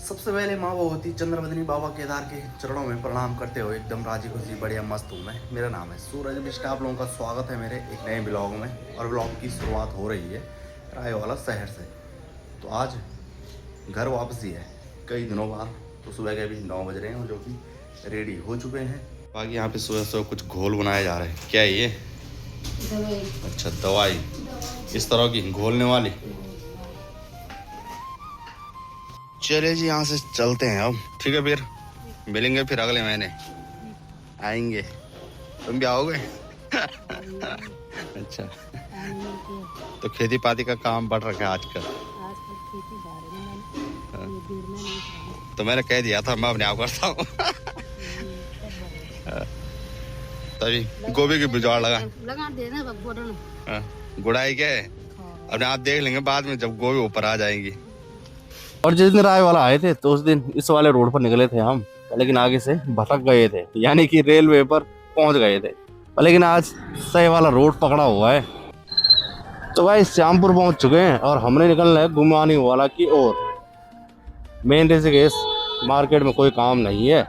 सबसे पहले माँ भगवती चंद्रवदनी बाबा केदार के चरणों में प्रणाम करते हुए एकदम राजी खुशी बढ़िया मस्त हूँ मैं। मेरा नाम है सूरज बिष्ट। आप लोगों का स्वागत है मेरे एक नए ब्लॉग में। और ब्लॉग की शुरुआत हो रही है रायवाला शहर से। तो आज घर वापसी है कई दिनों बाद। तो सुबह के अभी 9 बज रहे हैं जो कि रेडी हो चुके हैं। बाकी यहाँ पे सुबह सुबह कुछ घोल बनाया जा रहा है। क्या है ये? दवाई। अच्छा दवाई, इस तरह की घोलने वाली। चलिए जी यहाँ से चलते हैं अब। ठीक है, फिर मिलेंगे फिर अगले महीने आएंगे। तुम भी आओगे? अच्छा, तो खेती पाती का काम बढ़ रखा है आजकल। तो मैंने कह दिया था मैं अपने आप करता हूँ। तभी गोभी की बिजवाड़ लगा देना। गुड़ाई क्या है अपने आप देख लेंगे बाद में जब गोभी ऊपर आ जाएंगी। और जिस दिन राय वाला आए थे तो उस दिन इस वाले रोड पर निकले थे हम, लेकिन आगे से भटक गए थे, यानी कि रेलवे पर पहुंच गए थे। लेकिन आज सही वाला रोड पकड़ा हुआ है। तो भाई श्यामपुर पहुंच चुके हैं और हमने निकलना है गुमानी वाला की ओर। मेन ऋषिकेश मार्केट में कोई काम नहीं है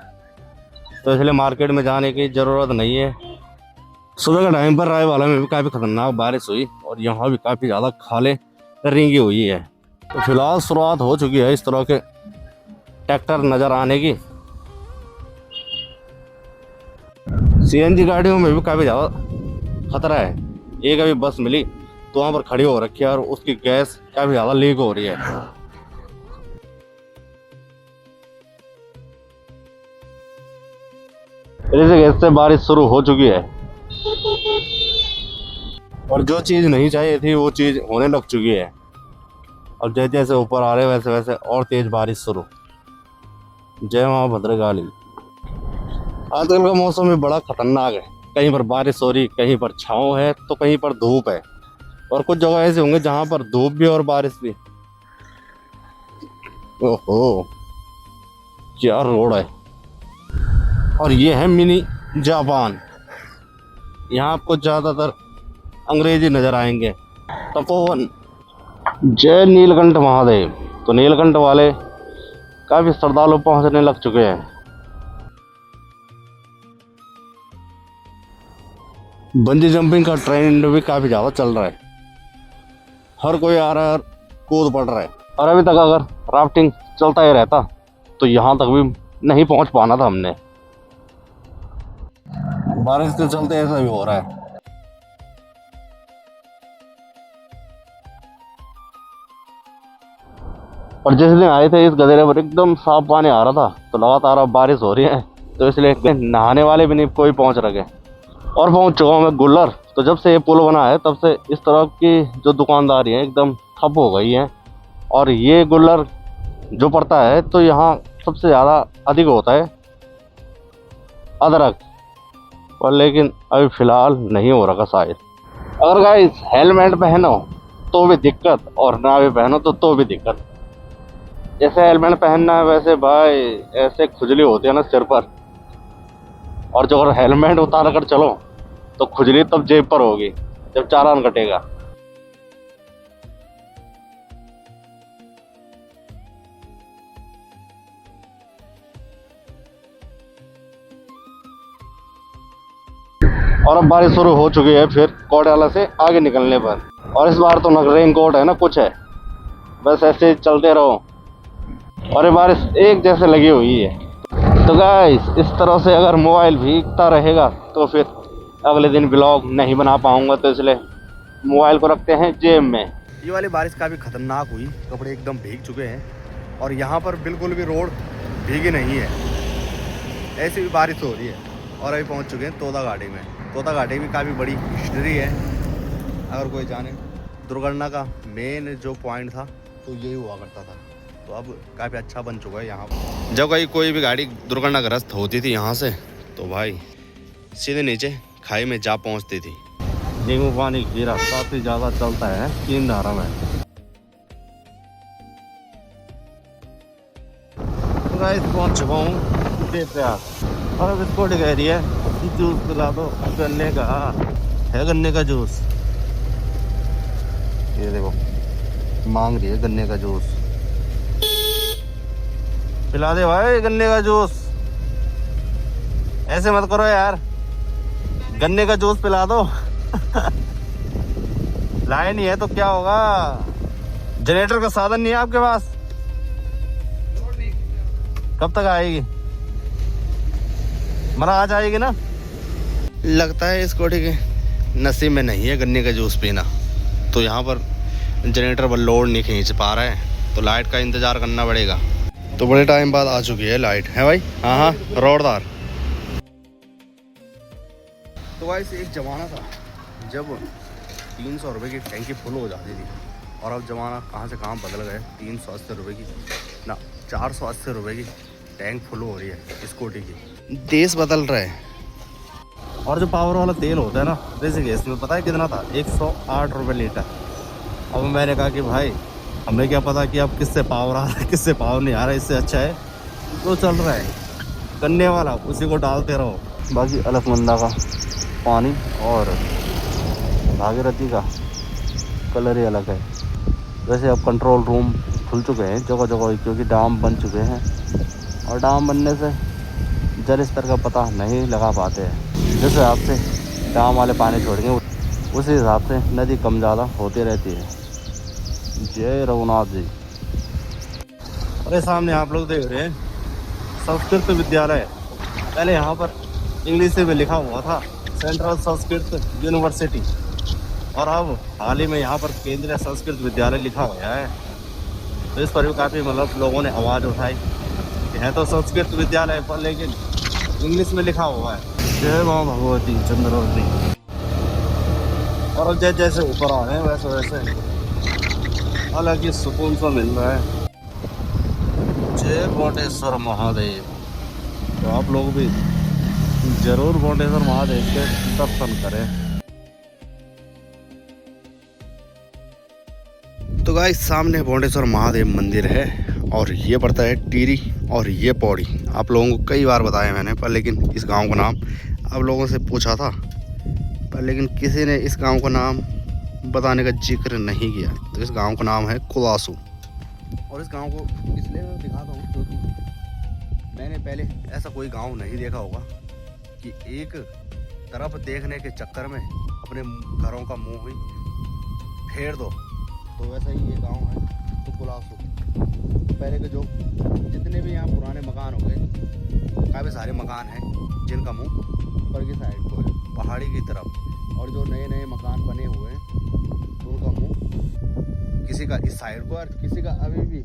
तो इसलिए मार्केट में जाने की ज़रूरत नहीं है। सुबह के टाइम पर राय वाला में भी काफ़ी खतरनाक बारिश हुई और यहाँ भी काफ़ी ज़्यादा खाले रेंगी हुई है। तो फिलहाल शुरुआत हो चुकी है इस तरह के ट्रैक्टर नज़र आने की। सीएनजी गाड़ियों में भी काफ़ी ज़्यादा खतरा है। एक अभी बस मिली तो वहाँ पर खड़ी हो रखी है और उसकी गैस काफ़ी ज़्यादा लीक हो रही है। ऋषिकेश से बारिश शुरू हो चुकी है और जो चीज़ नहीं चाहिए थी वो चीज़ होने लग चुकी है। और जैसे जैसे ऊपर आ रहे वैसे वैसे और तेज बारिश शुरू। जय माँ भद्रकाली। आजकल का मौसम भी बड़ा खतरनाक है। कहीं पर बारिश हो रही, कहीं पर छाँव है तो कहीं पर धूप है। और कुछ जगह ऐसे होंगे जहाँ पर धूप भी और बारिश भी। ओहो क्या रोड है। और ये है मिनी जापान। यहाँ आपको ज़्यादातर अंग्रेजी नजर आएंगे। तपोवन। जय नीलकंठ महादेव। तो नीलकंठ वाले काफी श्रद्धालु पहुंचने लग चुके हैं। बंजी जंपिंग का ट्रेंड भी काफी ज्यादा चल रहा है। हर कोई आ रहा है और कूद पड़ रहा है। और अभी तक अगर राफ्टिंग चलता ही रहता तो यहाँ तक भी नहीं पहुंच पाना था हमने। बारिश के चलते ऐसा भी हो रहा है। और जिस दिन आए थे इस गधेरे पर एकदम साफ पानी आ रहा था तो लगातार अब बारिश हो रही है तो इसलिए नहाने वाले भी नहीं कोई पहुंच रखे। और पहुंच चुका हूँ मैं गुल्लर। तो जब से ये पुल बना है तब से इस तरह की जो दुकानदारी है एकदम ठप हो गई है। और ये गुल्लर जो पड़ता है तो यहाँ सबसे ज़्यादा अधिक होता है अदरक। और लेकिन अभी फ़िलहाल नहीं हो रखा शायद। अगर गाइस हेलमेट पहनो तो भी दिक्कत और ना भी पहनो तो भी दिक्कत। जैसे हेलमेट पहनना है वैसे भाई ऐसे खुजली होती है ना सिर पर। और जो अगर हेलमेट उतार कर चलो तो खुजली तब जेब पर होगी जब चालान कटेगा। और अब बारिश शुरू हो चुकी है फिर कोटयाला से आगे निकलने पर। और इस बार तो न रेन कोट है ना कुछ है, बस ऐसे चलते रहो। और ये बारिश एक जैसे लगी हुई है। तो गाइस इस तरह से अगर मोबाइल भीगता रहेगा तो फिर अगले दिन ब्लॉग नहीं बना पाऊंगा, तो इसलिए मोबाइल को रखते हैं जेब में। ये वाली बारिश काफ़ी खतरनाक हुई, कपड़े एकदम भीग चुके हैं और यहाँ पर बिल्कुल भी रोड भीगी नहीं है। ऐसी भी बारिश हो रही है। और अभी पहुँच चुके हैं तोता घाटी में। तोता घाटी में काफ़ी बड़ी हिस्ट्री है अगर कोई जाने। दुर्घटना का मेन जो पॉइंट था तो यही हुआ करता था, तो अब काफ़ी अच्छा बन चुका है यहाँ पर। जब कोई भी गाड़ी दुर्घटनाग्रस्त होती थी यहाँ से तो भाई सीधे नीचे खाई में जा पहुँचती थी। नींबू पानी गिरा काफ़ी ज़्यादा चलता है तीन धारा में। पहुँच चुका हूँ देवप्रयाग और अब इसको कह रही है जूस पिला दो गन्ने का। है गन्ने का जूस, ये देखो मांग रही है गन्ने का जूस। पिला दे भाई गन्ने का जूस। ऐसे मत करो यार, गन्ने का जूस पिला दो। लाइन नहीं है तो क्या होगा? जनरेटर का साधन नहीं है आपके पास? कब तक आएगी? मना आज आएगी ना? लगता है इस कोठी के नसीब में नहीं है गन्ने का जूस पीना, तो यहाँ पर जनरेटर पर लोड नहीं खींच पा रहा है, तो लाइट का इंतज़ार करना पड़ेगा। तो बड़े टाइम बाद आ चुकी है लाइट, है भाई? हाँ हाँ, रोडदार। तो भाई एक ज़माना था जब 300 रुपये की टैंकी फुल हो जाती थी, और अब ज़माना कहाँ से कहाँ बदल गए। 380 रुपये की ना 480 रुपये की टैंक फुल हो रही है स्कूटी की। देश बदल रहा है। और जो पावर वाला तेल होता है ना, जैसे गैस में पता है कितना था? 108 रुपये लीटर। अब मैंने कहा कि भाई हमें क्या पता कि अब किससे पावर आ रहा है किससे पावर नहीं आ रहा है, इससे अच्छा है जो चल रहा है करने वाला उसी को डालते रहो। बाकी अलकनंदा का पानी और भागीरथी का कलर ही अलग है। वैसे अब कंट्रोल रूम खुल चुके हैं जगह जगह, क्योंकि डैम बन चुके हैं, और डैम बनने से जल स्तर का पता नहीं लगा पाते हैं। जिस हिसाब से डैम वाले पानी छोड़ेंगे उसी हिसाब से नदी कम ज़्यादा होती रहती है। जय रघुनाथ जी। अरे सामने आप लोग देख रहे हैं संस्कृत विद्यालय। पहले यहाँ पर इंग्लिश में लिखा हुआ था सेंट्रल संस्कृत यूनिवर्सिटी, और अब हाल ही में यहाँ पर केंद्रीय संस्कृत विद्यालय लिखा हुआ है। तो इस पर भी काफ़ी मतलब लोगों ने आवाज़ उठाई, है तो संस्कृत विद्यालय पर लेकिन इंग्लिश में लिखा हुआ है। जय माँ भगवती चंद्रवती। और जैसे जैसे ऊपर आ रहे हैं वैसे वैसे अलग ही सुकून सा मिल रहा है। जय बोटेश्वर महादेव। तो आप लोग भी जरूर बोटेश्वर महादेव के दर्शन करें। तो गाइस सामने बोटेश्वर महादेव मंदिर है, और ये पड़ता है टिहरी, और ये पौड़ी। आप लोगों को कई बार बताया मैंने, पर लेकिन इस गांव का नाम आप लोगों से पूछा था, पर लेकिन किसी ने इस गांव का नाम बताने का जिक्र नहीं किया। तो इस गांव का नाम है कुलासू। और इस गांव को इसलिए मैं दिखाता हूँ क्योंकि मैंने पहले ऐसा कोई गांव नहीं देखा होगा कि एक तरफ देखने के चक्कर में अपने घरों का मुँह ही फेर दो। तो वैसा ही ये गाँव है तो कुलासू। पहले के जो जितने भी यहाँ पुराने मकान हो गए, काफ़ी सारे मकान हैं जिनका मुंह ऊपर की साइड को है, पहाड़ी की तरफ, और जो नए नए मकान बने हुए हैं तो उनका मुंह किसी का इस साइड को और किसी का अभी भी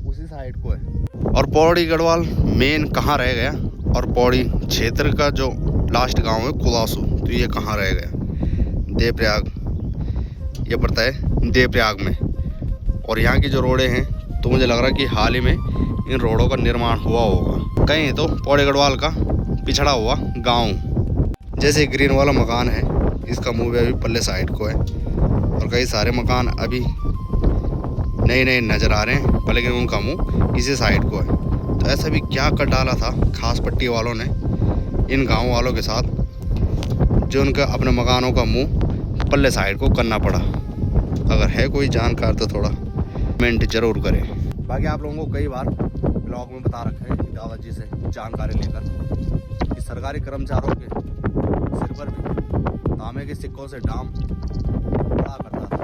उसी साइड को है। और पौड़ी गढ़वाल मेन कहाँ रह गया, और पौड़ी क्षेत्र का जो लास्ट गांव है कुलासू, तो ये कहाँ रह गया? देवप्रयाग, ये पड़ता है देवप्रयाग में। और यहाँ की जो रोडें हैं तो मुझे लग रहा है कि हाल ही में इन रोडों का निर्माण हुआ होगा। कहीं तो पौड़ी गढ़वाल का पिछड़ा हुआ गांव, जैसे ग्रीन वाला मकान है इसका मुंह भी अभी पल्ले साइड को है, और कई सारे मकान अभी नए नए नज़र आ रहे हैं, पर लेकिन उनका मुंह इसी साइड को है। तो ऐसा भी क्या कर डाला था खास पट्टी वालों ने इन गाँव वालों के साथ, जो उनका अपने मकानों का मुँह पल्ले साइड को करना पड़ा। अगर है कोई जानकार तो थोड़ा कमेंट जरूर करें। बाकी आप लोगों को कई बार ब्लॉग में बता रखा है दादाजी से जानकारी लेकर कि सरकारी कर्मचारियों के सिर पर भी तांबे के सिक्कों से डाम पड़ा करता था।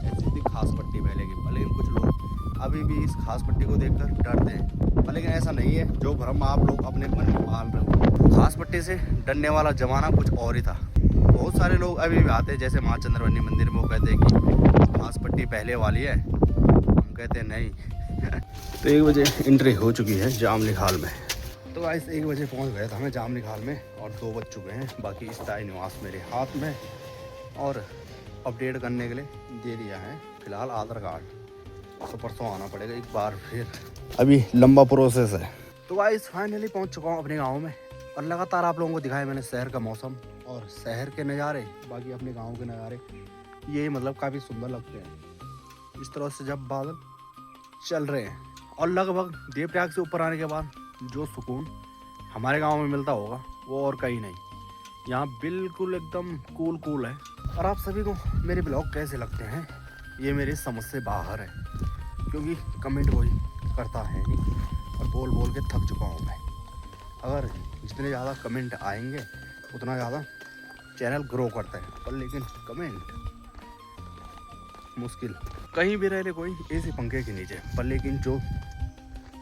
ऐसी थी खास पट्टी पहले की, लेकिन कुछ लोग अभी भी इस खास पट्टी को देखकर डरते हैं, लेकिन ऐसा नहीं है जो भ्रम आप लोग अपने मन में पाल रहे हो। खास पट्टी से डरने वाला जमाना कुछ और ही था। बहुत सारे लोग अभी भी आते हैं, जैसे माँ चंद्रवनी मंदिर में वो कहते हैं कि खास पट्टी पहले वाली है, हम कहते हैं नहीं। तो 1 बजे एंट्री हो चुकी है जामनी खाल में। तो गाइस 1 बजे पहुंच गए थे हमें जामनी खाल में, और 2 बज चुके हैं। बाकी स्थायी निवास मेरे हाथ में, और अपडेट करने के लिए दे दिया है फिलहाल आधार कार्ड, तो परसों आना पड़ेगा एक बार फिर। अभी लंबा प्रोसेस है। तो गाइस फाइनली पहुंच चुका हूं अपने गाँव में, और लगातार आप लोगों को दिखाया मैंने शहर का मौसम और शहर के नज़ारे, बाकी अपने गाँव के नज़ारे, ये मतलब काफ़ी सुंदर लगते हैं इस तरह से जब बादल चल रहे हैं। और लगभग देवप्रयाग से ऊपर आने के बाद जो सुकून हमारे गांव में मिलता होगा वो और कहीं नहीं। यहाँ बिल्कुल एकदम कूल है। और आप सभी को मेरे ब्लॉग कैसे लगते हैं ये मेरी समझ से बाहर है, क्योंकि कमेंट कोई करता है नहीं। और बोल बोल के थक चुका हूँ मैं। अगर जितने ज़्यादा कमेंट आएंगे उतना ज़्यादा चैनल ग्रो करता है, पर लेकिन कमेंट मुश्किल। कहीं भी रह ले कोई एसी पंखे के नीचे, पर लेकिन जो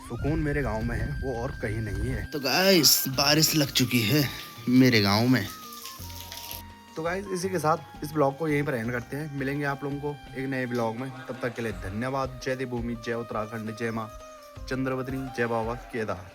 सुकून मेरे गांव में है वो और कहीं नहीं है। तो गाइस बारिश लग चुकी है मेरे गांव में। तो गाइस इसी के साथ इस ब्लॉग को यहीं पर एंड करते हैं। मिलेंगे आप लोगों को एक नए ब्लॉग में, तब तक के लिए धन्यवाद। जय देवभूमि, जय उत्तराखंड, जय माँ चंद्रवती, जय बाबा केदार।